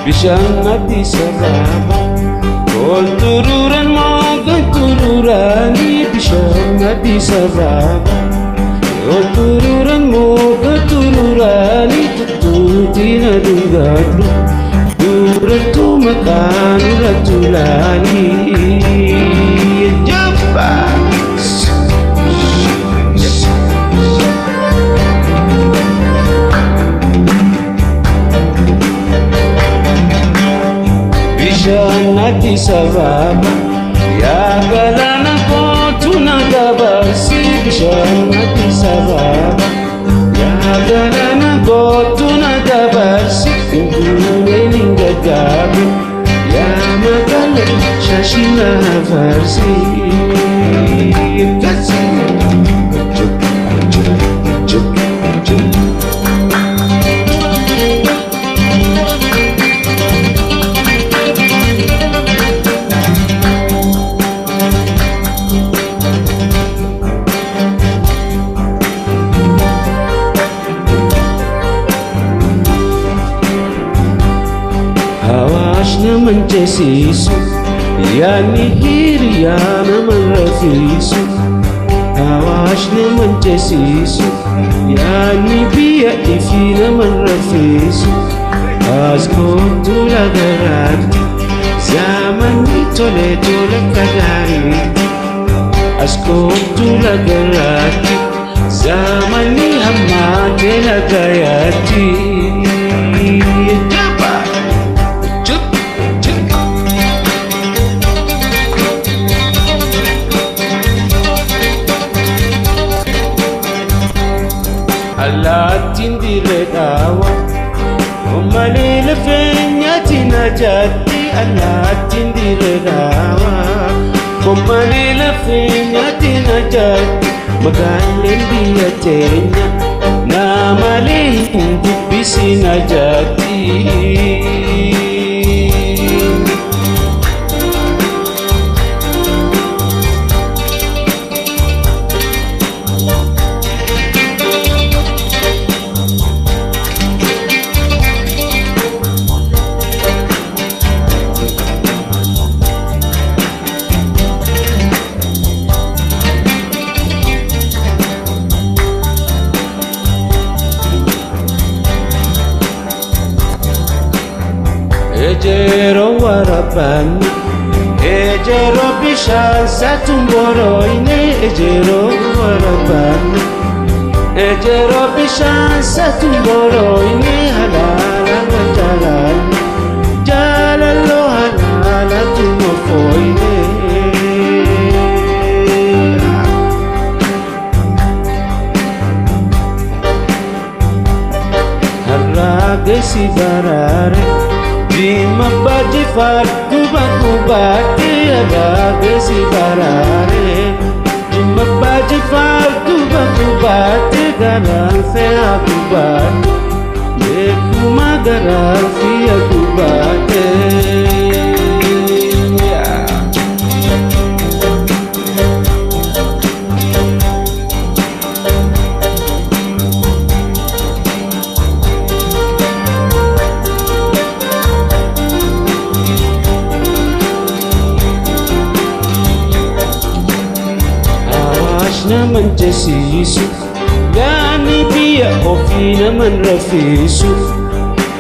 Bishaanatti saraba Koltururan magan tururani Bishaanatti saraba Koltururan magan tururani Tututina dugadu Duratu makan ratulani Jabba Bishaanatti saraba Ya galana kotu nagabarsi Bishaanatti saraba Ya galana kotu nagabarsi Indune ningagabu Ya magala shashina farsi Kasi Juk, juk, juk, juk naman cesisu Yani hiriya naman rafisu Awash naman cesisu Yani biya ifi naman rafisu Asko tulagarati Zaman ni tole tole kadari Asko tulagarati Zaman ni hamate lagayati Allatin diredawa Umalil fenyati najati Allatin diredawa Umalil fenyati najati Magalin biyatenya Namalin dibisi najati Ejero waraban Ejero bishan satumboroine Ejero waraban Ejero bishan satumboroine Halala wa jalal Jalalo halala tumofoine Harage si barare Dima baji fardu bakubati agage si barare Dima baji fardu bakubati garan se akubati Dekuma garan si akubati naman cesisu Yani biya ofi naman rafisu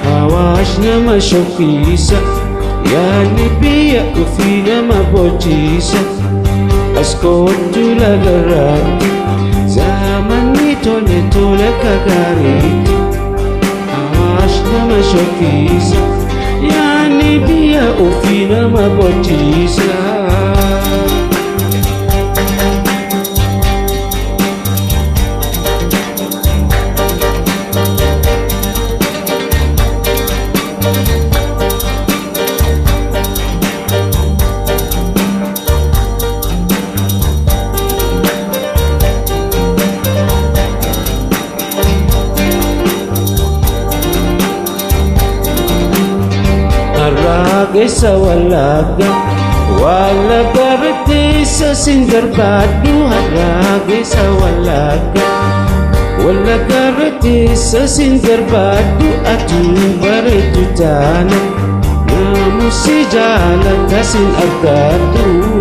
Awash naman shofisa Yani biya ofi naman bojisa Asko tulagarati Zaman ni tole tole kagariti Awash naman shofisa Yani biya ofi naman bojisa Sa walaga rati sa singarbado Harage sa walaga rati sa singarbado At yung baritutana si jaalata sin argaatu.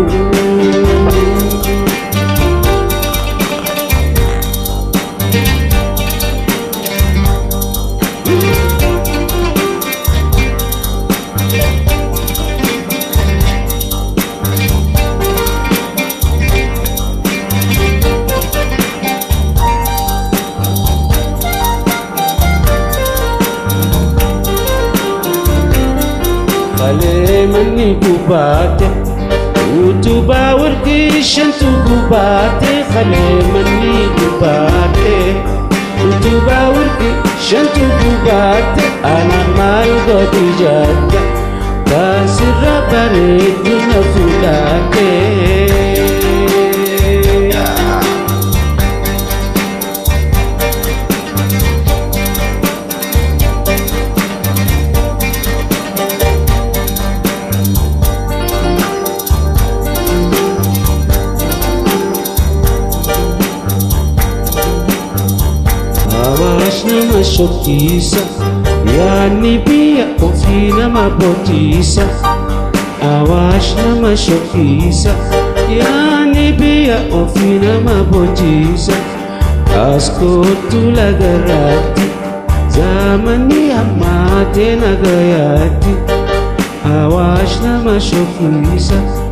Mani gubate utuba warki shantu gubate khale mani gubate utuba warki shantu gubate ana mal godijata tasira bared nafulate. Nama shokisa, yani biya ofina mabotisa. Awash nama shokisa, yani biya ofina mabotisa. Asko tulagarati, zamani amate nagayati. Awash nama shokisa.